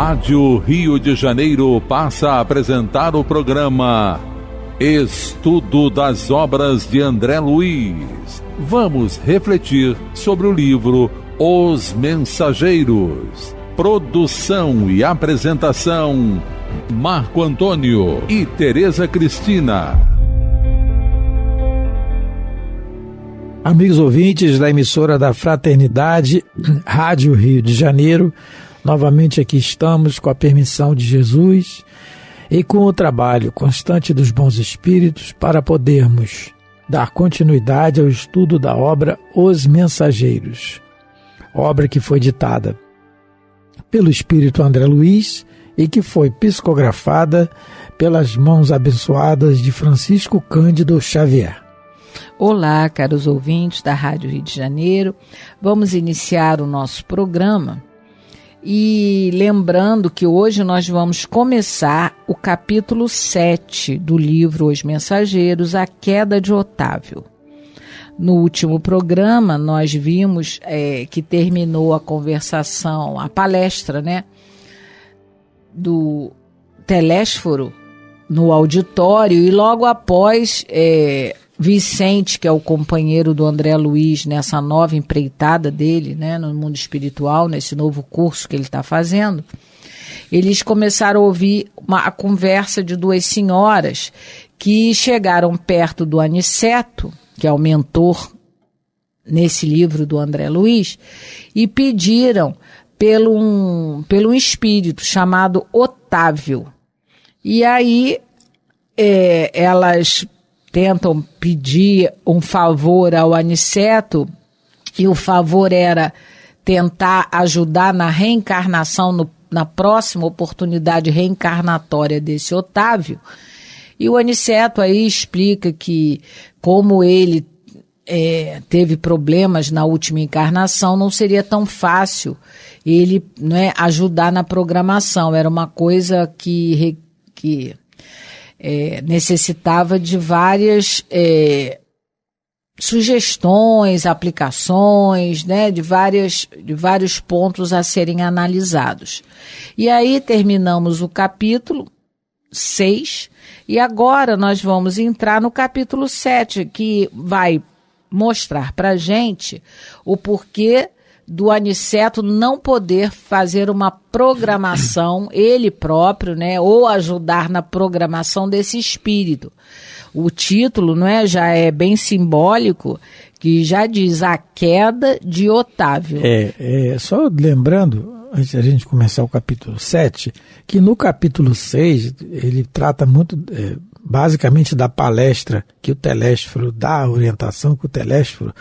Rádio Rio de Janeiro passa a apresentar o programa Estudo das Obras de André Luiz. Vamos refletir sobre o livro Os Mensageiros. Produção e apresentação, Marco Antônio e Tereza Cristina. Amigos ouvintes da emissora da Fraternidade, Rádio Rio de Janeiro, novamente aqui estamos com a permissão de Jesus e com o trabalho constante dos bons espíritos para podermos dar continuidade ao estudo da obra Os Mensageiros, obra que foi ditada pelo Espírito André Luiz e que foi psicografada pelas mãos abençoadas de Francisco Cândido Xavier. Olá, caros ouvintes da Rádio Rio de Janeiro. Vamos iniciar o nosso programa e lembrando que hoje nós vamos começar o capítulo 7 do livro Os Mensageiros, A Queda de Otávio. No último programa, nós vimos que terminou a conversação, a palestra, do Telésforo no auditório e logo após Vicente, que é o companheiro do André Luiz nessa nova empreitada dele, no mundo espiritual, nesse novo curso que ele está fazendo, eles começaram a ouvir a conversa de duas senhoras que chegaram perto do Aniceto, que é o mentor nesse livro do André Luiz, e pediram pelo um espírito chamado Otávio. E aí elas tentam pedir um favor ao Aniceto, e o favor era tentar ajudar na reencarnação, na próxima oportunidade reencarnatória desse Otávio. E o Aniceto aí explica que, como ele teve problemas na última encarnação, não seria tão fácil ele ajudar na programação. Era uma coisa que necessitava de várias sugestões, aplicações, de vários pontos a serem analisados. E aí terminamos o capítulo 6 e agora nós vamos entrar no capítulo 7, que vai mostrar para a gente o porquê do Aniceto não poder fazer uma programação, ele próprio, ou ajudar na programação desse espírito. O título, já é bem simbólico, que já diz A Queda de Otávio. Só lembrando, antes da gente começar o capítulo 7, que no capítulo 6 ele trata muito, basicamente, da palestra que o Telésforo dá, a orientação que o Telésforo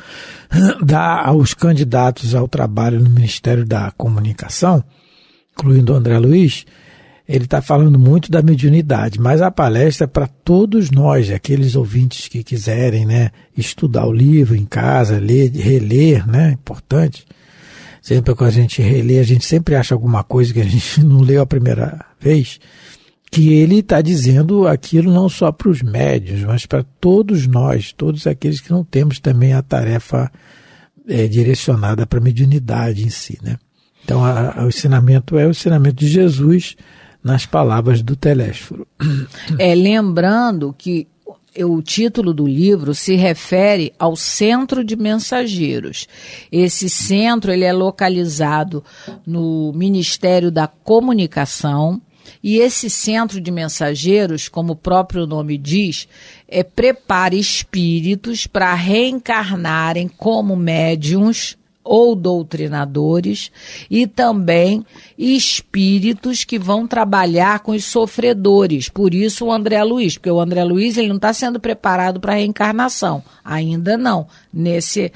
dá aos candidatos ao trabalho no Ministério da Comunicação, incluindo o André Luiz. Ele está falando muito da mediunidade, mas a palestra é para todos nós, aqueles ouvintes que quiserem estudar o livro em casa, ler, reler, importante. Sempre que a gente relê, a gente sempre acha alguma coisa que a gente não leu a primeira vez, que ele está dizendo aquilo não só para os médiuns, mas para todos nós, todos aqueles que não temos também a tarefa direcionada para a mediunidade em si. Então, o ensinamento é o ensinamento de Jesus nas palavras do Telésforo. Lembrando que o título do livro se refere ao Centro de Mensageiros. Esse centro ele é localizado no Ministério da Comunicação, e esse Centro de Mensageiros, como o próprio nome diz, prepara espíritos para reencarnarem como médiuns ou doutrinadores, e também espíritos que vão trabalhar com os sofredores. Por isso o André Luiz, porque o André Luiz ele não está sendo preparado para a reencarnação, ainda não, nesse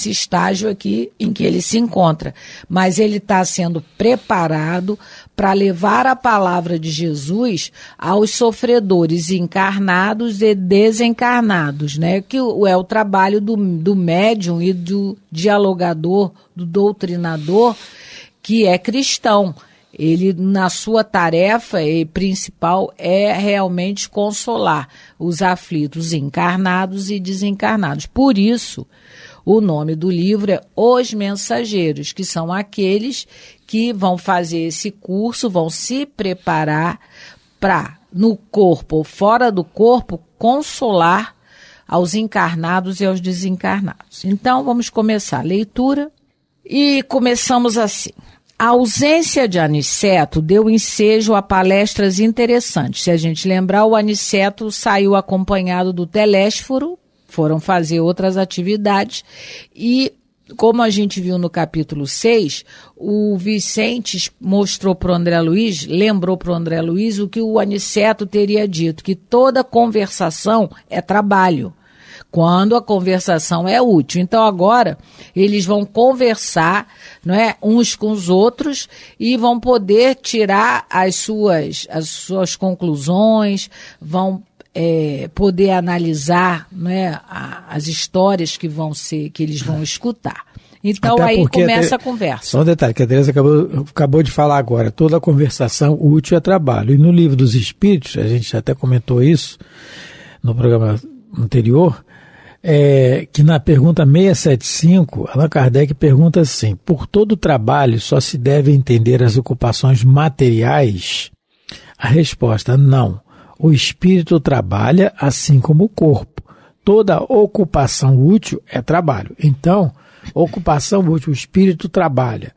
estágio aqui em que ele se encontra. Mas ele está sendo preparado para levar a palavra de Jesus aos sofredores encarnados e desencarnados, que é o trabalho do médium e do dialogador, do doutrinador, que é cristão. Ele, na sua tarefa principal, é realmente consolar os aflitos encarnados e desencarnados. Por isso, O nome do livro é Os Mensageiros, que são aqueles que vão fazer esse curso, vão se preparar para, no corpo ou fora do corpo, consolar aos encarnados e aos desencarnados. Então, vamos começar a leitura e começamos assim. A ausência de Aniceto deu ensejo a palestras interessantes. Se a gente lembrar, o Aniceto saiu acompanhado do Telésforo, foram fazer outras atividades e, como a gente viu no capítulo 6, o Vicente mostrou para o André Luiz, lembrou para o André Luiz o que o Aniceto teria dito, que toda conversação é trabalho, quando a conversação é útil. Então agora eles vão conversar, não é, uns com os outros e vão poder tirar as suas conclusões, vão poder analisar, não é, as histórias que eles vão escutar. Então aí começa a conversa. Só um detalhe, que a Teresa acabou de falar agora, toda conversação útil é trabalho. E no Livro dos Espíritos, a gente até comentou isso no programa anterior, que na pergunta 675, Allan Kardec pergunta assim: por todo trabalho só se deve entender as ocupações materiais? A resposta: não. O espírito trabalha assim como o corpo. Toda ocupação útil é trabalho. Então, ocupação útil, o espírito trabalha.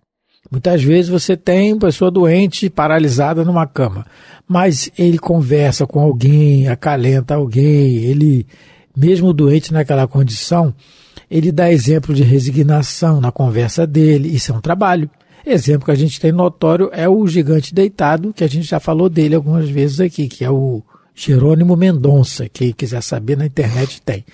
Muitas vezes você tem uma pessoa doente, paralisada numa cama, mas ele conversa com alguém, acalenta alguém, ele, mesmo doente naquela condição, ele dá exemplo de resignação na conversa dele. Isso é um trabalho. Exemplo que a gente tem notório é o gigante deitado, que a gente já falou dele algumas vezes aqui, que é o Jerônimo Mendonça. Quem quiser saber, na internet tem.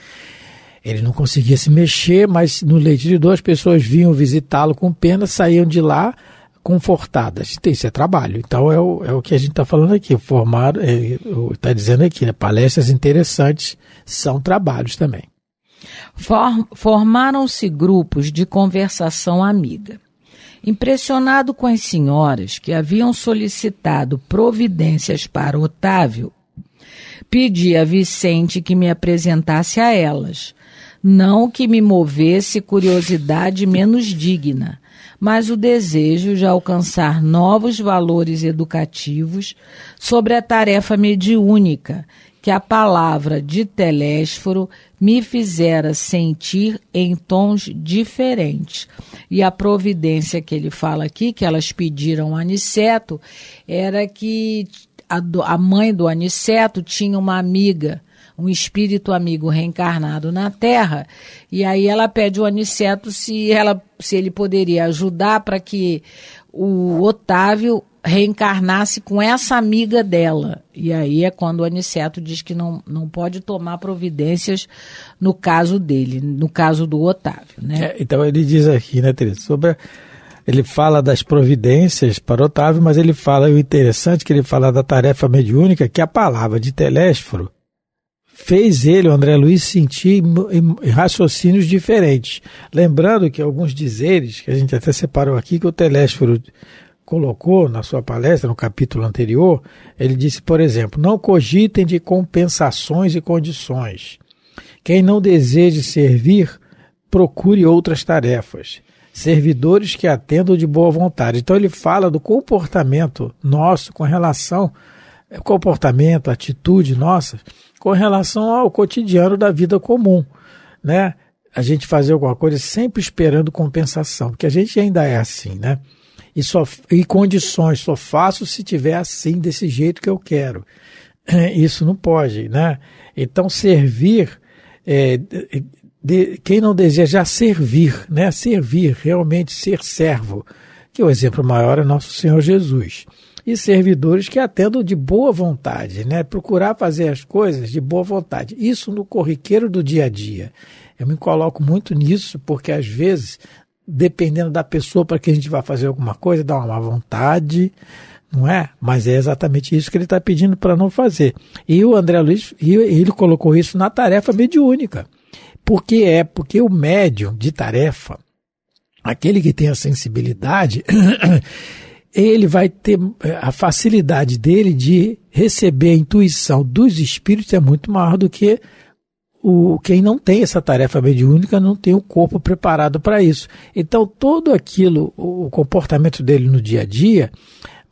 Ele não conseguia se mexer, mas no leito de dor as pessoas vinham visitá-lo com pena, saíam de lá confortadas. Isso é trabalho. Então é o que a gente está falando aqui. Está dizendo aqui, né? Palestras interessantes são trabalhos também. Formaram-se grupos de conversação amiga. Impressionado com as senhoras que haviam solicitado providências para Otávio, pedi a Vicente que me apresentasse a elas. Não que me movesse curiosidade menos digna, mas o desejo de alcançar novos valores educativos sobre a tarefa mediúnica que a palavra de Telésforo me fizera sentir em tons diferentes. E a providência que ele fala aqui, que elas pediram a Aniceto, era que a mãe do Aniceto tinha uma amiga, um espírito amigo reencarnado na Terra, e aí ela pede ao Aniceto se ele poderia ajudar para que o Otávio reencarnasse com essa amiga dela. E aí é quando o Aniceto diz que não pode tomar providências no caso dele, no caso do Otávio, né? Então ele diz aqui, né, Teresa, ele fala das providências para Otávio, mas ele fala, o interessante é que ele fala da tarefa mediúnica, que a palavra de Telésforo fez ele, o André Luiz, sentir em raciocínios diferentes. Lembrando que alguns dizeres, que a gente até separou aqui, que o Telésforo colocou na sua palestra, no capítulo anterior, ele disse, por exemplo, não cogitem de compensações e condições. Quem não deseje servir, procure outras tarefas. Servidores que atendam de boa vontade. Então ele fala do comportamento nosso com relação, comportamento, atitude nossa, com relação ao cotidiano da vida comum, né? A gente fazer alguma coisa sempre esperando compensação, porque a gente ainda é assim, né? E condições, só faço se tiver assim, desse jeito que eu quero. Isso não pode, né? Então servir, quem não deseja servir, né? Servir, realmente ser servo, que o exemplo maior é nosso Senhor Jesus. E servidores que atendam de boa vontade, né? Procurar fazer as coisas de boa vontade. Isso no corriqueiro do dia a dia. Eu me coloco muito nisso, porque às vezes, dependendo da pessoa para que a gente vai fazer alguma coisa, dá uma má vontade, não é? Mas é exatamente isso que ele está pedindo para não fazer. E o André Luiz, ele colocou isso na tarefa mediúnica. Porque o médium de tarefa, aquele que tem a sensibilidade, ele vai ter a facilidade dele de receber a intuição dos espíritos é muito maior do que quem não tem essa tarefa mediúnica não tem o corpo preparado para isso. Então, todo aquilo, o comportamento dele no dia a dia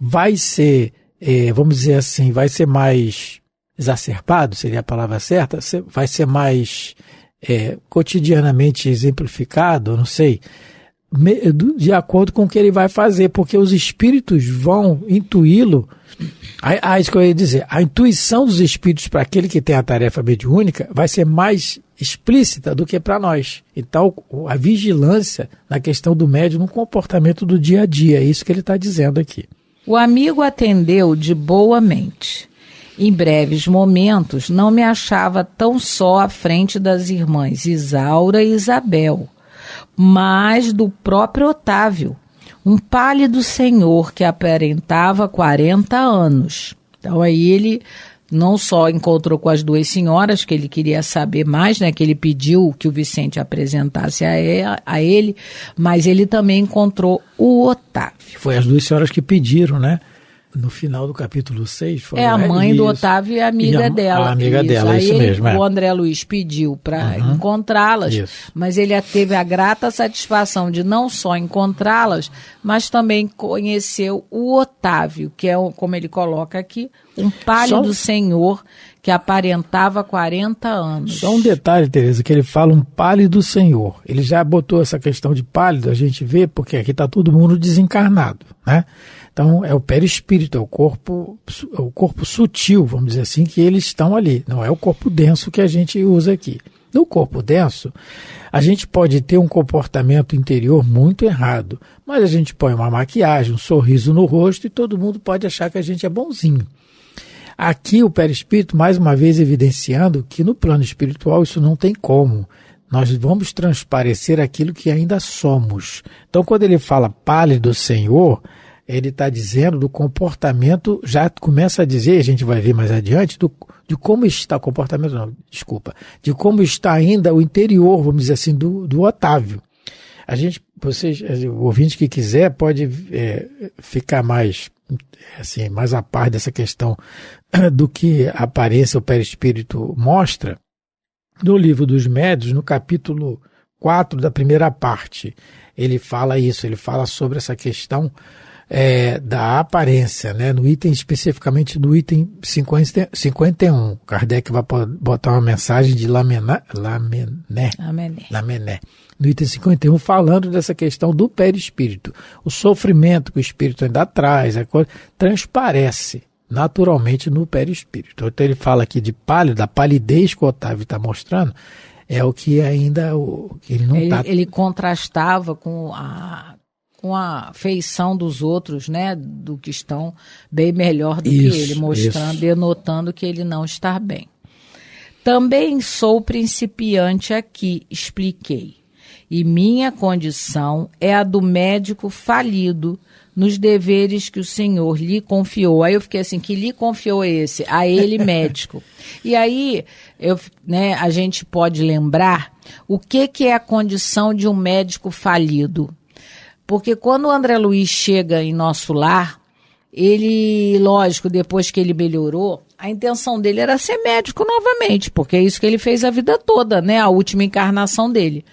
vai ser, vamos dizer assim, vai ser mais exacerbado, seria a palavra certa, vai ser mais cotidianamente exemplificado, não sei, de acordo com o que ele vai fazer, porque os espíritos vão intuí-lo. Isso que eu ia dizer, a intuição dos espíritos para aquele que tem a tarefa mediúnica vai ser mais explícita do que para nós. Então, a vigilância na questão do médium no comportamento do dia a dia, é isso que ele está dizendo aqui. O amigo atendeu de boa mente. Em breves momentos, não me achava tão só à frente das irmãs Isaura e Isabel, mas do próprio Otávio, um pálido senhor que aparentava 40 anos. Então aí ele não só encontrou com as duas senhoras, que ele queria saber mais, né, que ele pediu que o Vicente apresentasse a ele, mas ele também encontrou o Otávio. Foi as duas senhoras que pediram, né? No final do capítulo 6... a mãe do Otávio e a amiga dela. A amiga dela, isso mesmo. O André Luiz pediu para encontrá-las, mas ele teve a grata satisfação de não só encontrá-las, mas também conheceu o Otávio, que é, como ele coloca aqui, um pálido senhor que aparentava 40 anos. Só um detalhe, Tereza, que ele fala um pálido senhor. Ele já botou essa questão de pálido, a gente vê, porque aqui está todo mundo desencarnado, né? Então, é o perispírito, é o corpo sutil, vamos dizer assim, que eles estão ali. Não é o corpo denso que a gente usa aqui. No corpo denso, a gente pode ter um comportamento interior muito errado, mas a gente põe uma maquiagem, um sorriso no rosto e todo mundo pode achar que a gente é bonzinho. Aqui o perispírito, mais uma vez, evidenciando que no plano espiritual isso não tem como. Nós vamos transparecer aquilo que ainda somos. Então, quando ele fala pálido Senhor, ele está dizendo do comportamento, já começa a dizer, a gente vai ver mais adiante, de como está o comportamento, de como está ainda o interior, vamos dizer assim, do Otávio. O ouvinte que quiser pode ficar mais a par dessa questão do que a aparência, o perispírito mostra. No livro dos Médiuns, no capítulo 4 da primeira parte, ele fala isso, ele fala sobre essa questão da aparência, né? No item, especificamente no item 51. Kardec vai botar uma mensagem de Lamennais. No item 51, falando dessa questão do perispírito. O sofrimento que o espírito ainda traz, a coisa, transparece naturalmente no perispírito. Então ele fala aqui de pálido, da palidez que o Otávio está mostrando, é o que ainda ele não está... Ele contrastava com a feição dos outros, né, do que estão bem melhor do que ele, mostrando, denotando que ele não está bem. Também sou principiante aqui, expliquei, e minha condição é a do médico falido nos deveres que o Senhor lhe confiou. Aí eu fiquei assim, que lhe confiou esse? A ele, médico. E aí, a gente pode lembrar o que é a condição de um médico falido. Porque quando o André Luiz chega em nosso lar, ele, lógico, depois que ele melhorou, a intenção dele era ser médico novamente, porque é isso que ele fez a vida toda, né? A última encarnação dele.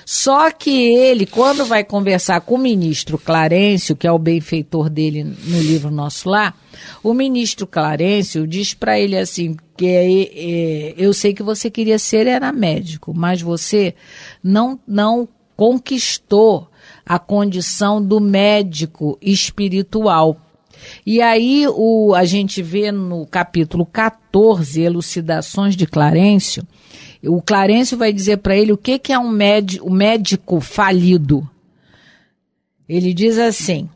Só que ele, quando vai conversar com o ministro Clarencio, que é o benfeitor dele no livro Nosso Lar, o ministro Clarencio diz para ele assim, que eu sei que você queria ser era médico, mas você não conquistou a condição do médico espiritual. E aí a gente vê no capítulo 14, Elucidações de Clarencio, o Clarencio vai dizer para ele o que é um médico falido. Ele diz assim,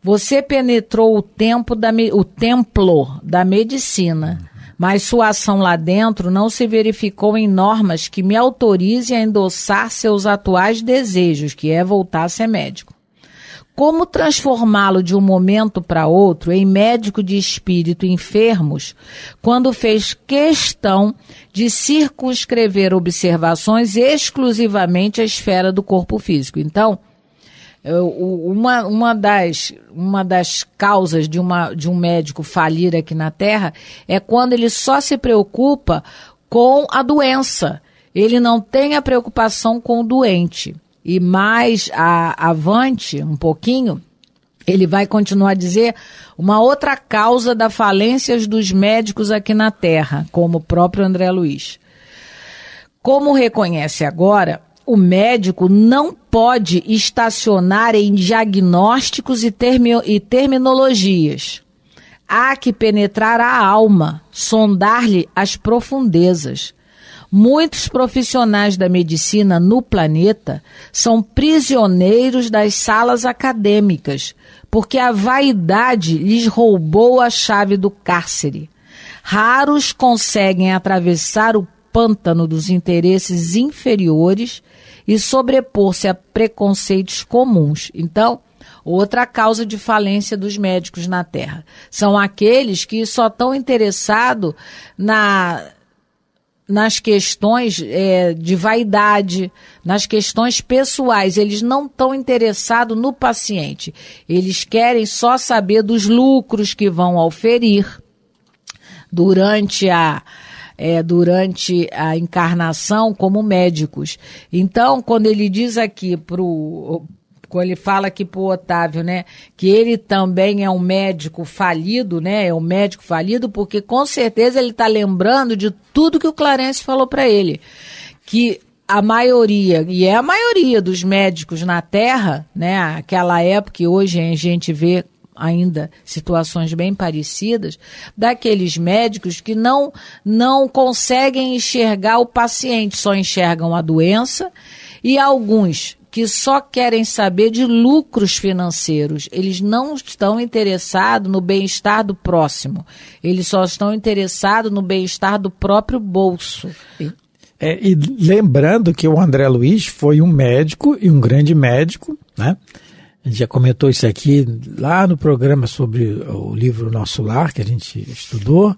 você penetrou o templo da medicina, mas sua ação lá dentro não se verificou em normas que me autorizem a endossar seus atuais desejos, que é voltar a ser médico. Como transformá-lo de um momento para outro em médico de espírito enfermos, quando fez questão de circunscrever observações exclusivamente à esfera do corpo físico? Então, uma das causas de um médico falir aqui na Terra é quando ele só se preocupa com a doença. ele não tem a preocupação com o doente. E mais avante um pouquinho, ele vai continuar a dizer uma outra causa da falência dos médicos aqui na Terra, como o próprio André Luiz. Como reconhece agora, o médico não pode estacionar em diagnósticos e terminologias. Há que penetrar a alma, sondar-lhe as profundezas. Muitos profissionais da medicina no planeta são prisioneiros das salas acadêmicas, porque a vaidade lhes roubou a chave do cárcere. Raros conseguem atravessar o pântano dos interesses inferiores e sobrepor-se a preconceitos comuns. Então, outra causa de falência dos médicos na Terra são aqueles que só estão interessados nas questões de vaidade, nas questões pessoais. Eles não estão interessados no paciente. Eles querem só saber dos lucros que vão auferir durante a encarnação como médicos. Então, quando ele diz aqui quando ele fala aqui pro Otávio, né, que ele também é um médico falido, né, é um médico falido, porque com certeza ele está lembrando de tudo que o Clarence falou para ele, que a maioria, e é a maioria dos médicos na Terra, né, aquela época que hoje a gente vê ainda situações bem parecidas, daqueles médicos que não conseguem enxergar o paciente, só enxergam a doença, e alguns que só querem saber de lucros financeiros. Eles não estão interessados no bem-estar do próximo. Eles só estão interessados no bem-estar do próprio bolso. E lembrando que o André Luiz foi um médico e um grande médico, né? A gente já comentou isso aqui lá no programa sobre o livro Nosso Lar, que a gente estudou.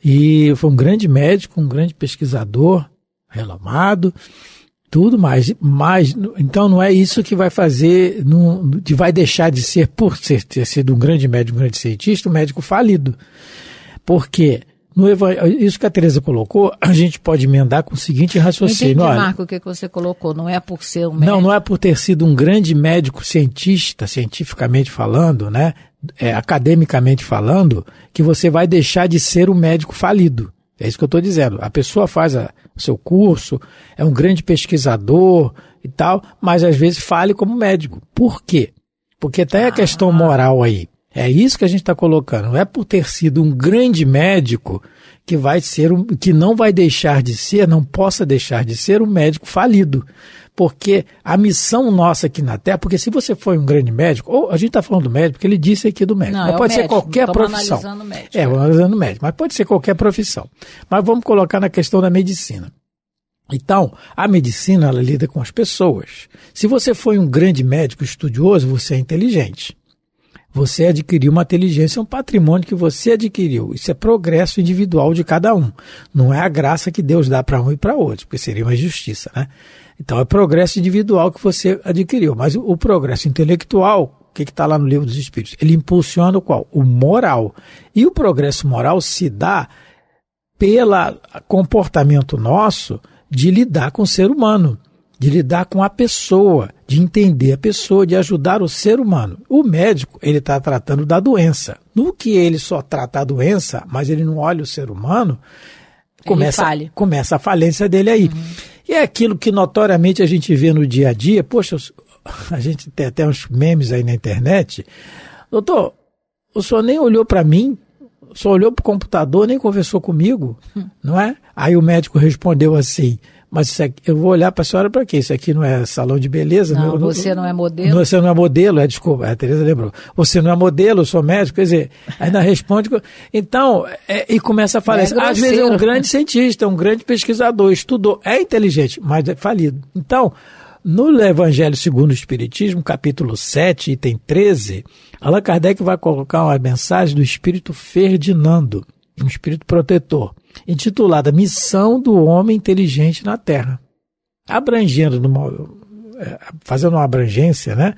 E foi um grande médico, um grande pesquisador, renomado. Tudo mais, então não é isso que vai fazer, que vai deixar de ser, por ter sido um grande médico, um grande cientista, um médico falido. Porque, isso que a Tereza colocou, a gente pode emendar com o seguinte raciocínio. Não entendi, Marco, o que você colocou, não é por ser um médico. Não é por ter sido um grande médico cientista, cientificamente falando, né, academicamente falando, que você vai deixar de ser um médico falido. É isso que eu estou dizendo. A pessoa faz o seu curso, é um grande pesquisador e tal, mas às vezes fale como médico. Por quê? Porque tem a questão moral aí. É isso que a gente está colocando. Não é por ter sido um grande médico que vai ser que não vai deixar de ser, não possa deixar de ser um médico falido. Porque a missão nossa aqui na Terra, porque se você foi um grande médico, ou a gente está falando do médico, porque ele disse aqui do médico, mas pode ser qualquer profissão. Analisando médico. Vamos analisando médico, mas pode ser qualquer profissão. Mas vamos colocar na questão da medicina. Então, a medicina, ela lida com as pessoas. Se você foi um grande médico estudioso, você é inteligente. Você adquiriu uma inteligência, um patrimônio que você adquiriu. Isso é progresso individual de cada um. Não é a graça que Deus dá para um e para outro, porque seria uma injustiça, né? Então é progresso individual que você adquiriu. Mas o progresso intelectual, o que está lá no Livro dos Espíritos? Ele impulsiona o qual? O moral. E o progresso moral se dá pelo comportamento nosso de lidar com o ser humano, de lidar com a pessoa, de entender a pessoa, de ajudar o ser humano. O médico, ele está tratando começa. No que ele só trata a doença, mas ele não olha o ser humano, começa a falência dele aí. E é aquilo que notoriamente a gente vê no dia a dia. Poxa, a gente tem até uns memes aí na internet. Doutor, o senhor nem olhou para mim, só olhou para o computador, nem conversou comigo, não é? Aí o médico respondeu assim: mas isso aqui, eu vou olhar para a senhora para quê? Isso aqui não é salão de beleza? Não, você não é modelo? Você não é modelo, desculpa, a Tereza lembrou. Você não é modelo, eu sou médico, quer dizer, ainda responde. Então, e começa a falar isso. Às vezes é um grande cientista, um grande pesquisador, estudou, é inteligente, mas é falido. Então, no Evangelho segundo o Espiritismo, capítulo 7, item 13, Allan Kardec vai colocar uma mensagem do Espírito Ferdinando, um espírito protetor, intitulada Missão do Homem Inteligente na Terra. Fazendo uma abrangência, né,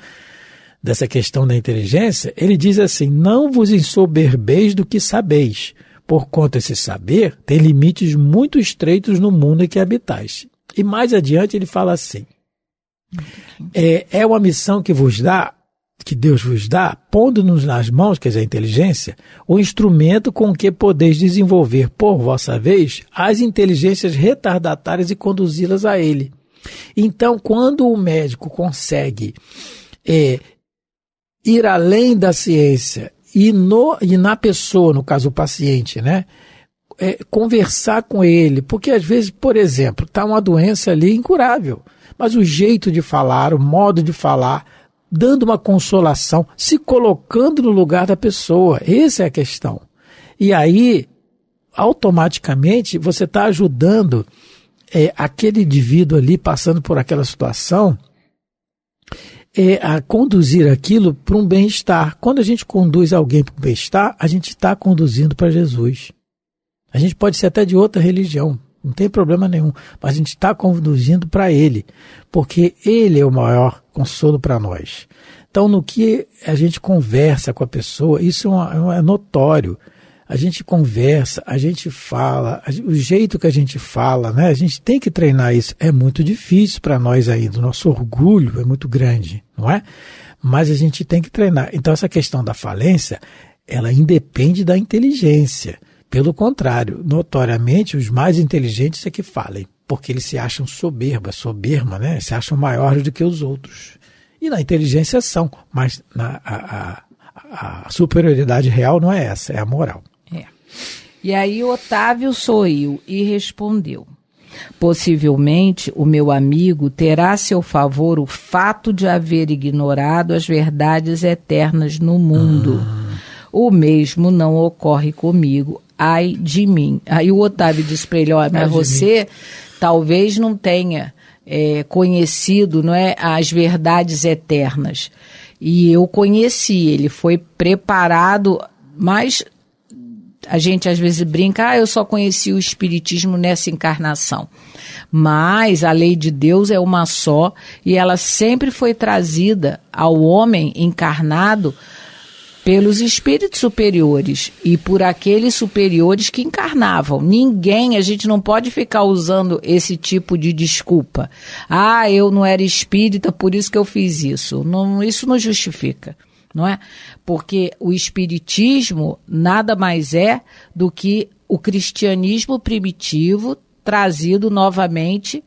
dessa questão da inteligência, ele diz assim: não vos ensoberbeis do que sabeis, porquanto esse saber tem limites muito estreitos no mundo em que habitais. E mais adiante ele fala assim, é uma missão que Deus vos dá, pondo-nos nas mãos, quer dizer, a inteligência, o instrumento com que podeis desenvolver, por vossa vez, as inteligências retardatárias e conduzi-las a ele. Então, quando o médico consegue ir além da ciência e na pessoa, no caso o paciente, né, conversar com ele, porque às vezes, por exemplo, está uma doença ali incurável, mas o jeito de falar, o modo de falar, dando uma consolação, se colocando no lugar da pessoa, essa é a questão. E aí, automaticamente, você está ajudando aquele indivíduo ali passando por aquela situação a conduzir aquilo para um bem-estar. Quando a gente conduz alguém para um bem-estar, a gente está conduzindo para Jesus. A gente pode ser até de outra religião, não tem problema nenhum, mas a gente está conduzindo para Ele, porque Ele é o maior consolo para nós. Então, no que a gente conversa com a pessoa, isso é notório. A gente conversa, a gente fala, o jeito que a gente fala, né? A gente tem que treinar isso. É muito difícil para nós ainda, o nosso orgulho é muito grande, não é? Mas a gente tem que treinar. Então, essa questão da falência, ela independe da inteligência. Pelo contrário, notoriamente, os mais inteligentes é que falem, porque eles se acham soberba, né? Se acham maiores do que os outros. E na inteligência são, mas a superioridade real não é essa, é a moral. E aí Otávio sorriu e respondeu: possivelmente o meu amigo terá a seu favor o fato de haver ignorado as verdades eternas no mundo. O mesmo não ocorre comigo. Ai de mim. Aí o Otávio disse para ele: olha, mas você talvez não tenha conhecido, não é, as verdades eternas. E eu conheci, ele foi preparado, mas a gente às vezes brinca, eu só conheci o Espiritismo nessa encarnação. Mas a lei de Deus é uma só e ela sempre foi trazida ao homem encarnado pelos espíritos superiores e por aqueles superiores que encarnavam. A gente não pode ficar usando esse tipo de desculpa. Eu não era espírita, por isso que eu fiz isso. Não, isso não justifica, não é? Porque o espiritismo nada mais é do que o cristianismo primitivo trazido novamente,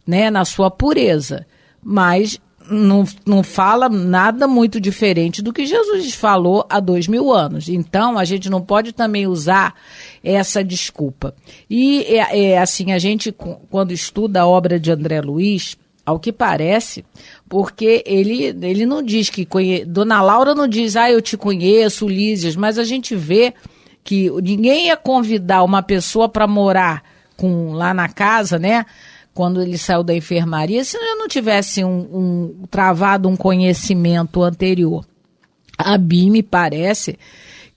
né, na sua pureza. Mas não fala nada muito diferente do que Jesus falou há 2000 anos. Então, a gente não pode também usar essa desculpa. E, assim, a gente, quando estuda a obra de André Luiz, ao que parece, porque ele não diz que Dona Laura não diz, eu te conheço, Lísias, mas a gente vê que ninguém ia convidar uma pessoa para morar lá na casa, né? Quando ele saiu da enfermaria, se eu não tivesse travado um conhecimento anterior. A mim me parece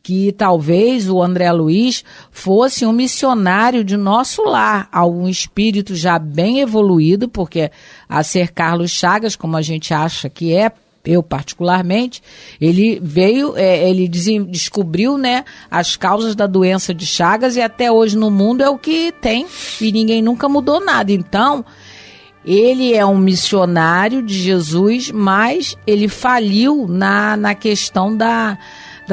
que talvez o André Luiz fosse um missionário de nosso lar, algum espírito já bem evoluído, porque a ser Carlos Chagas, como a gente acha que é, eu particularmente, ele veio, ele descobriu, né, as causas da doença de Chagas e até hoje no mundo é o que tem e ninguém nunca mudou nada. Então, ele é um missionário de Jesus, mas ele faliu na questão da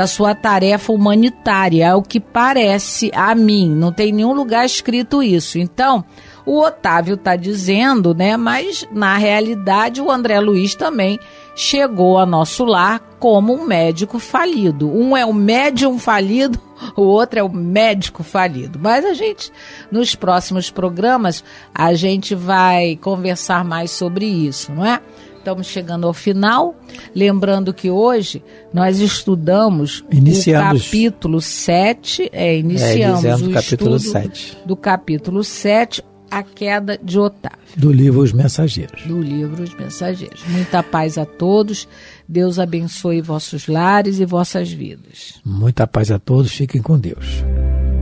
sua tarefa humanitária, é o que parece a mim, não tem nenhum lugar escrito isso. Então, o Otávio está dizendo, né, mas na realidade o André Luiz também chegou a nosso lar como um médico falido. Um é o médium falido, o outro é o médico falido. Mas a gente, nos próximos programas, a gente vai conversar mais sobre isso, não é? Estamos chegando ao final, lembrando que hoje nós estudamos o capítulo 7, iniciamos o capítulo estudo 7. Do capítulo 7, a queda de Otávio. Do livro Os Mensageiros. Do livro Os Mensageiros. Muita paz a todos, Deus abençoe vossos lares e vossas vidas. Muita paz a todos, fiquem com Deus.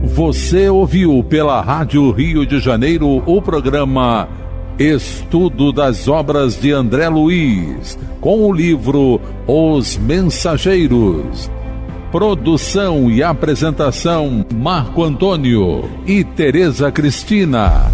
Você ouviu pela Rádio Rio de Janeiro o programa Estudo das Obras de André Luiz, com o livro Os Mensageiros. Produção e apresentação Marco Antônio e Tereza Cristina.